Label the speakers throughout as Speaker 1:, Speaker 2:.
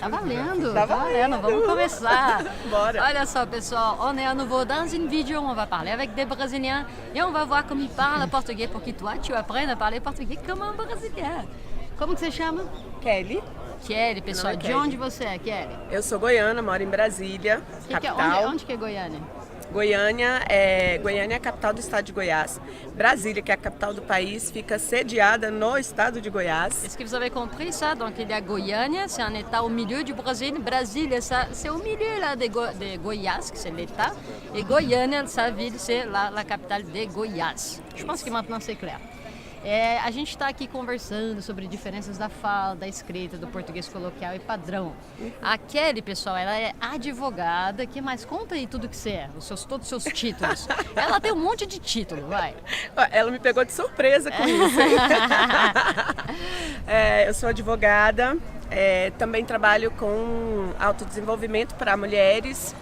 Speaker 1: Tá valendo,
Speaker 2: Tá valendo.
Speaker 1: vamos começar.
Speaker 2: Bora.
Speaker 1: Olha só, pessoal, on est à nouveau dans une vidéo, on va parler avec des Brésiliens et on va voir como ils parlent portugais pour que toi, tu apprennes a parler português como um brasileiro. Como que você chama?
Speaker 2: Kelly,
Speaker 1: Kelly, pessoal.
Speaker 2: Meu nome é
Speaker 1: De
Speaker 2: Kelly.
Speaker 1: onde você é, Kelly?
Speaker 2: eu sou goiana, moro em Brasília, capital.
Speaker 1: Onde que é Goiânia?
Speaker 2: Goiânia é a capital do estado de Goiás. Brasília, que é a capital do país, fica sediada no estado de Goiás.
Speaker 1: Est-ce que vous avez compris ça? Donc, il y a Goiânia, c'est un état au milieu du Brésil. Brasília, ça, c'est au milieu là, de Goiás, que c'est l'état. Et Goiânia, sa ville, c'est la capitale de Goiás. Je pense que maintenant c'est clair. A gente está aqui conversando sobre diferenças da fala, da escrita, do português coloquial e padrão. A Kelly, pessoal, ela é advogada. Que mais? Conta aí tudo que você é, todos os seus títulos. Ela tem um monte de título, vai.
Speaker 2: Ela me pegou de surpresa com isso, hein? Eu sou advogada, também trabalho com autodesenvolvimento para mulheres.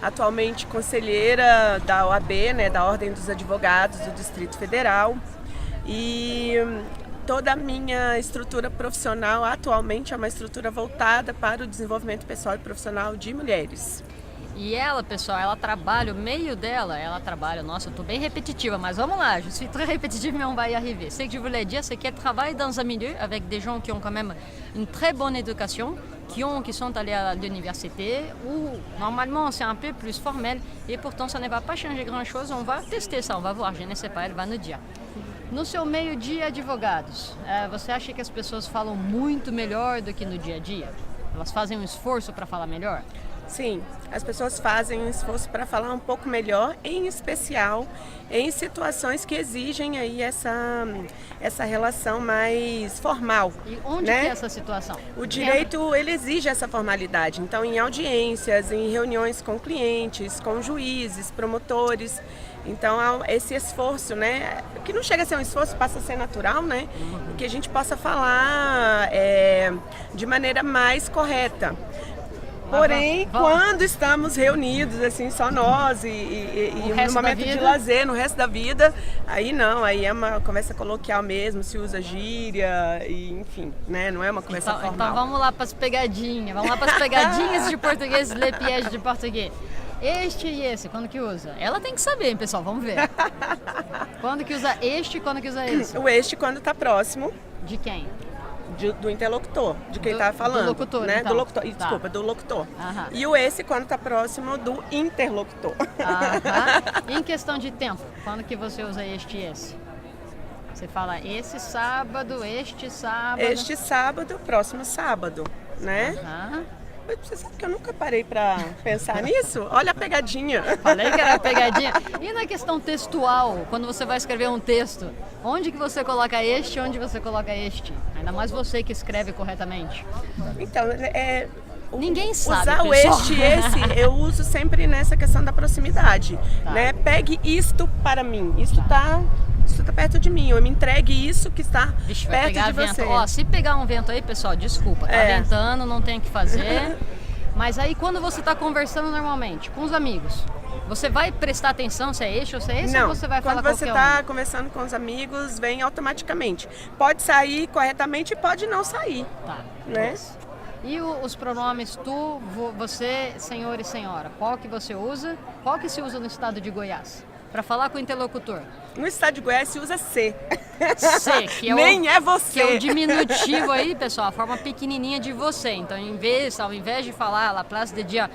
Speaker 2: Atualmente conselheira da OAB, né, da Ordem dos Advogados do Distrito Federal. E toda a minha estrutura profissional atualmente é uma estrutura voltada para o desenvolvimento pessoal e profissional de mulheres.
Speaker 1: E ela, pessoal, ela trabalha, o meio dela, nossa, eu tô bem repetitiva, mas vamos lá, je suis très répétitive, mais on va y arriver. Ce que je voulais dire, c'est qu'elle travaille dans un milieu avec des gens qui ont quand même une très bonne éducation, qui sont allés à l'université, où normalement c'est un peu plus formel, et pourtant ça ne va pas changer grand-chose, on va tester ça, on va voir, je ne sais pas, elle va nous dire. No seu meio de advogados, você acha que as pessoas falam muito melhor do que no dia a dia? Elas fazem um esforço para falar melhor?
Speaker 2: Sim, as pessoas fazem um esforço para falar um pouco melhor, em especial em situações que exigem aí essa relação mais formal.
Speaker 1: E onde
Speaker 2: né?
Speaker 1: que é essa situação?
Speaker 2: O direito, ele exige essa formalidade. Então, em audiências, em reuniões com clientes, com juízes, promotores. Então, há esse esforço, né? Que não chega a ser um esforço, passa a ser natural, né? Que a gente possa falar de maneira mais correta. Porém, quando estamos reunidos, assim, só nós e no momento de lazer, no resto da vida, aí não, aí é uma conversa coloquial mesmo, se usa gíria, e, enfim, né? Não é uma conversa formal.
Speaker 1: Então vamos lá para as pegadinhas, de português, les pièges de português. Este e esse, quando que usa? Ela tem que saber, hein, pessoal, vamos ver. Quando que usa este e quando que usa esse?
Speaker 2: O este quando está próximo.
Speaker 1: De quem?
Speaker 2: Do interlocutor, de quem está falando.
Speaker 1: Do locutor,
Speaker 2: né?
Speaker 1: então.
Speaker 2: Do locutor,
Speaker 1: Tá.
Speaker 2: desculpa, do locutor.
Speaker 1: Aham.
Speaker 2: E o esse quando está próximo do interlocutor.
Speaker 1: Aham. E em questão de tempo, quando que você usa este e esse? Você fala esse sábado, este sábado.
Speaker 2: Este sábado, próximo sábado, né?
Speaker 1: Aham.
Speaker 2: Você sabe que eu nunca parei para pensar nisso? Olha a pegadinha.
Speaker 1: Falei que era pegadinha. E na questão textual, quando você vai escrever um texto, onde que você coloca este, onde você coloca este? Ainda mais você que escreve corretamente.
Speaker 2: Então,
Speaker 1: Ninguém sabe,
Speaker 2: usar o
Speaker 1: pessoal.
Speaker 2: este e esse, eu uso sempre nessa questão da proximidade,
Speaker 1: Tá.
Speaker 2: né? Pegue isto para mim, isto tá perto de mim, eu me entregue isso que está
Speaker 1: Vixe, vai
Speaker 2: perto
Speaker 1: pegar
Speaker 2: de
Speaker 1: vento.
Speaker 2: você.
Speaker 1: Ó, se pegar um vento aí, pessoal, desculpa, tá ventando, não tem o que fazer. Mas aí quando você tá conversando normalmente com os amigos, você vai prestar atenção se é este ou se é esse,
Speaker 2: Não,
Speaker 1: ou você vai falar
Speaker 2: quando você
Speaker 1: qualquer
Speaker 2: está conversando com os amigos, vem automaticamente. Pode sair corretamente e pode não sair.
Speaker 1: Tá,
Speaker 2: né?
Speaker 1: beleza. E os pronomes tu, você, senhor e senhora, qual que você usa? Qual que se usa no estado de Goiás? Para falar com o interlocutor.
Speaker 2: No estado de Goiás se usa C.
Speaker 1: C, que é
Speaker 2: Nem é você.
Speaker 1: Que é o diminutivo aí, pessoal, a forma pequenininha de você. Então, ao invés de falar la place de dire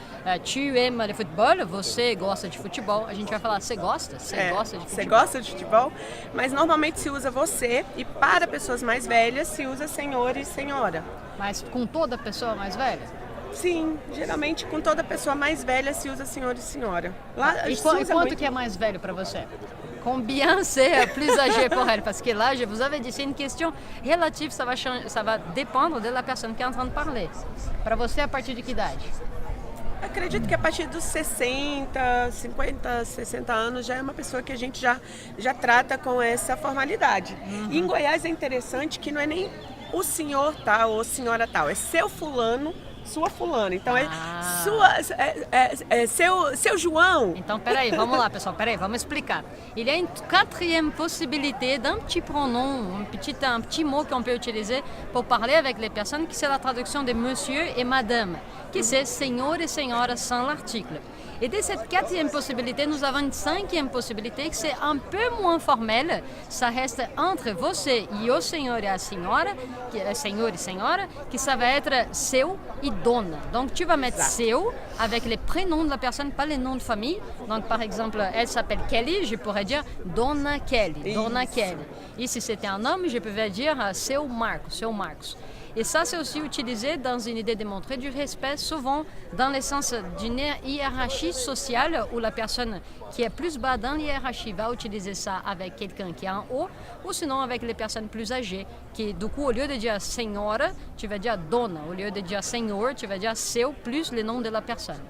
Speaker 1: tu aimes le football, você gosta de futebol, a gente vai falar você gosta? Você gosta de futebol?
Speaker 2: Você gosta de futebol? Mas normalmente se usa você e para pessoas mais velhas se usa senhor e senhora.
Speaker 1: Mas com toda pessoa mais velha?
Speaker 2: Sim, geralmente com toda pessoa mais velha se usa senhor e senhora. Lá,
Speaker 1: E
Speaker 2: se
Speaker 1: quanto
Speaker 2: usa muito...
Speaker 1: que é mais velho para você? Combien c'est plus âgé pour elle? Parce que là, je vous avais dit, c'est une question relative, ça va dépendre de la personne qui est en train de parler. Para você, a partir de que idade?
Speaker 2: Acredito que a partir dos 60, 50, 60 anos já é uma pessoa que a gente já trata com essa formalidade. E em Goiás é interessante que não é nem o senhor tal ou senhora tal, é seu fulano sua fulana. Então seu João.
Speaker 1: Então, peraí, vamos lá, pessoal, peraí, vamos explicar. Il y a une quatrième possibilité d'un petit pronom, un petit mot qu'on peut utiliser pour parler avec les personnes, qui c'est la traduction de monsieur et madame, qui c'est senhor et senhora sans l'article. Et de cette quatrième possibilité, nous avons une cinquième possibilité que c'est un peu moins formel. Ça reste entre você e o senhor et a senhora, senhor et senhora, que ça va être seu et dona. Donc tu vas mettre seu avec les prénoms de la personne, pas les noms de famille. Donc par exemple, elle s'appelle Kelly, je pourrais dire Dona Kelly, Dona Kelly. Et si c'était un homme, je pouvais dire seu Marcos, seu Marcos. Et ça, c'est aussi utilisé dans une idée de montrer du respect, souvent dans le sens d'une hiérarchie sociale où la personne qui est plus bas dans l'hiérarchie va utiliser ça avec quelqu'un qui est en haut, ou sinon avec les personnes plus âgées, qui du coup, au lieu de dire senhora, tu vas dire dona, au lieu de dire senhor, tu vas dire seu plus le nom de la personne.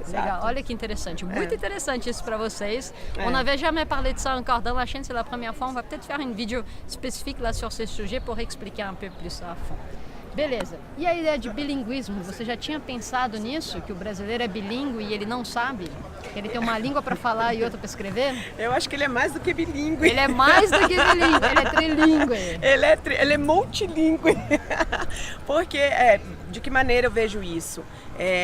Speaker 1: Legal, olha que interessante, muito interessante isso para vocês. On n'avait jamais parlé de ça encore dans la chaîne, c'est la première fois. On va peut-être faire une vidéo spécifique là sur ce sujet pour expliquer un peu plus ça à fond. Beleza. E a ideia de bilinguismo, você já tinha pensado nisso? Que o brasileiro é bilíngue e ele não sabe? Que ele tem uma língua para falar e outra para escrever?
Speaker 2: Eu acho que ele é mais do que bilíngue.
Speaker 1: Ele é mais do que bilíngue, ele é trilíngue.
Speaker 2: Ele é multilíngue. Porque, de que maneira eu vejo isso?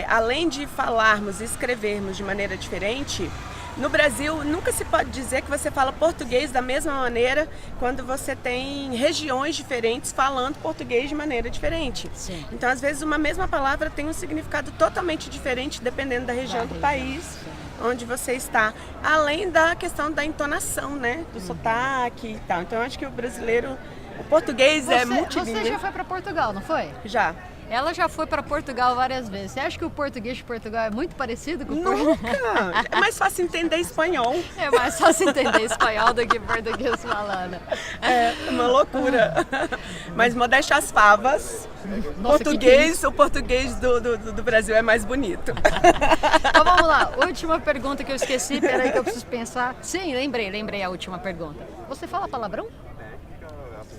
Speaker 2: Além de falarmos e escrevermos de maneira diferente, no Brasil, nunca se pode dizer que você fala português da mesma maneira quando você tem regiões diferentes falando português de maneira diferente.
Speaker 1: Sim.
Speaker 2: Então, às vezes, uma mesma palavra tem um significado totalmente diferente dependendo da região do país onde você está. Além da questão da entonação, né? Do sotaque e tal. Então, eu acho que o brasileiro, o português é multilíngue.
Speaker 1: Você já foi para Portugal, não foi?
Speaker 2: Já.
Speaker 1: Ela já foi para Portugal várias vezes. Você acha que o português de Portugal é muito parecido com o português?
Speaker 2: Nunca! É mais fácil entender espanhol.
Speaker 1: É mais fácil entender espanhol do que português falando.
Speaker 2: É uma loucura. Mas modéstia às favas,
Speaker 1: Nossa,
Speaker 2: o português do Brasil é mais bonito.
Speaker 1: Então vamos lá, última pergunta que eu esqueci, peraí que eu preciso pensar. Sim, lembrei a última pergunta. Você fala palavrão?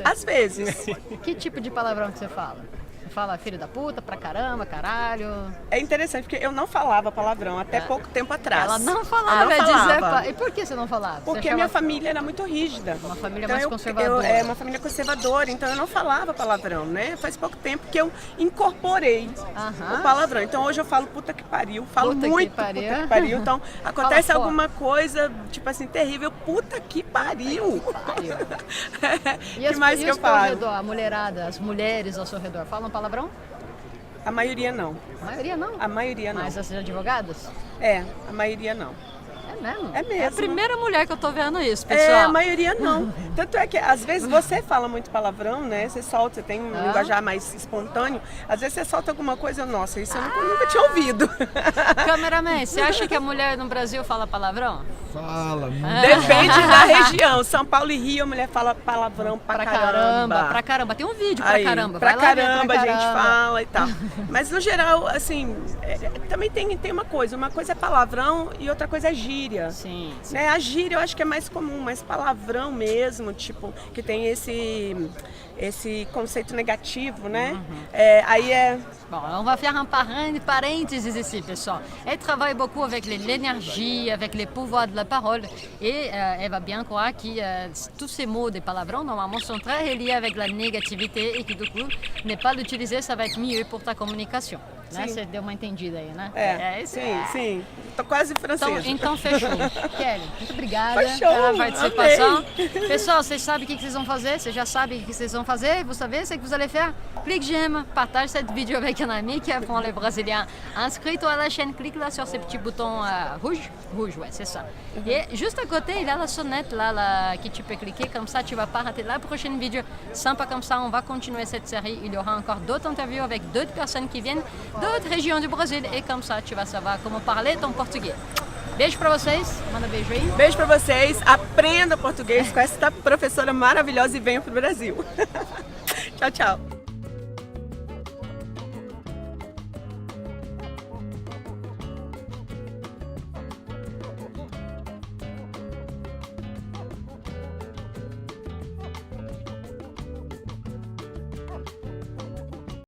Speaker 2: Às vezes.
Speaker 1: Que tipo de palavrão que você fala? Você fala filho da puta, pra caramba, caralho?
Speaker 2: É interessante porque eu não falava palavrão até pouco tempo atrás.
Speaker 1: Ela não falava,
Speaker 2: não falava.
Speaker 1: E por que você não falava?
Speaker 2: Porque minha família era muito rígida.
Speaker 1: Uma família
Speaker 2: então
Speaker 1: mais conservadora.
Speaker 2: É uma família conservadora, então eu não falava palavrão, né? Faz pouco tempo que eu incorporei o palavrão. Então hoje eu falo puta que pariu, falo muito puta que pariu. Então acontece alguma coisa, tipo assim, terrível, puta que pariu.
Speaker 1: E
Speaker 2: mais que eu falo?
Speaker 1: Redor, a mulherada, as mulheres ao seu redor, falam palavrão?
Speaker 2: A maioria não.
Speaker 1: A maioria não?
Speaker 2: A maioria não.
Speaker 1: Mas as advogadas?
Speaker 2: A maioria não.
Speaker 1: É mesmo?
Speaker 2: É mesmo.
Speaker 1: É a primeira mulher que eu tô vendo isso, pessoal.
Speaker 2: A maioria não. Tanto é que às vezes você fala muito palavrão, né? Você solta, você tem um linguajar mais espontâneo. Às vezes você solta alguma coisa, nossa, isso eu nunca tinha ouvido.
Speaker 1: Cameraman, você acha que a mulher no Brasil fala palavrão?
Speaker 3: Fala.
Speaker 2: Depende da região. São Paulo e Rio, a mulher fala palavrão pra caramba.
Speaker 1: Pra caramba. Tem um vídeo pra caramba.
Speaker 2: Pra caramba a gente fala e tal. Mas no geral, assim, também tem uma coisa é palavrão e outra coisa é gíria.
Speaker 1: Sim.
Speaker 2: Né? A gíria eu acho que é mais comum, mas palavrão mesmo, tipo, que tem esse conceito negativo, né? Aí é...
Speaker 1: Bon, on va faire un parenthèse ici, pessoal. Elle travaille beaucoup avec l'énergie, avec les pouvoirs de la parole, et elle va bien croire que tous ces mots de palavrão, normalement, sont très reliés avec la négativité, et que du coup, ne pas l'utiliser, ça va être mieux pour ta communication. Né? Você deu uma entendida aí, né?
Speaker 2: Sim. Tô quase francesa.
Speaker 1: Então fechou. Kelly, muito obrigada
Speaker 2: pela
Speaker 1: participação. Pessoal, vocês sabem o que vocês vão fazer? Vocês já sabem o que vocês vão fazer? Vous savez ce que vous allez faire? Clique j'aime, partage cette vidéo avec un ami qui apprend le brésilien. Inscris-toi à la chaîne, clique là sur ce petit bouton rouge. Rouge, ouais, c'est ça. Et juste à côté, il y a la sonnette là que tu peux cliquer, comme ça tu vas pas rater la prochaine vidéo. Sympa comme ça, on va continuer cette série. Il y aura encore d'autres interviews avec d'autres personnes qui viennent d'autres régions du Brasil. Et comme ça, tu vas savoir comment parler ton português. Beijo pra vocês, manda beijo aí.
Speaker 2: Beijo pra vocês, aprenda português com essa professora maravilhosa e venham pro Brasil. Tchau, tchau.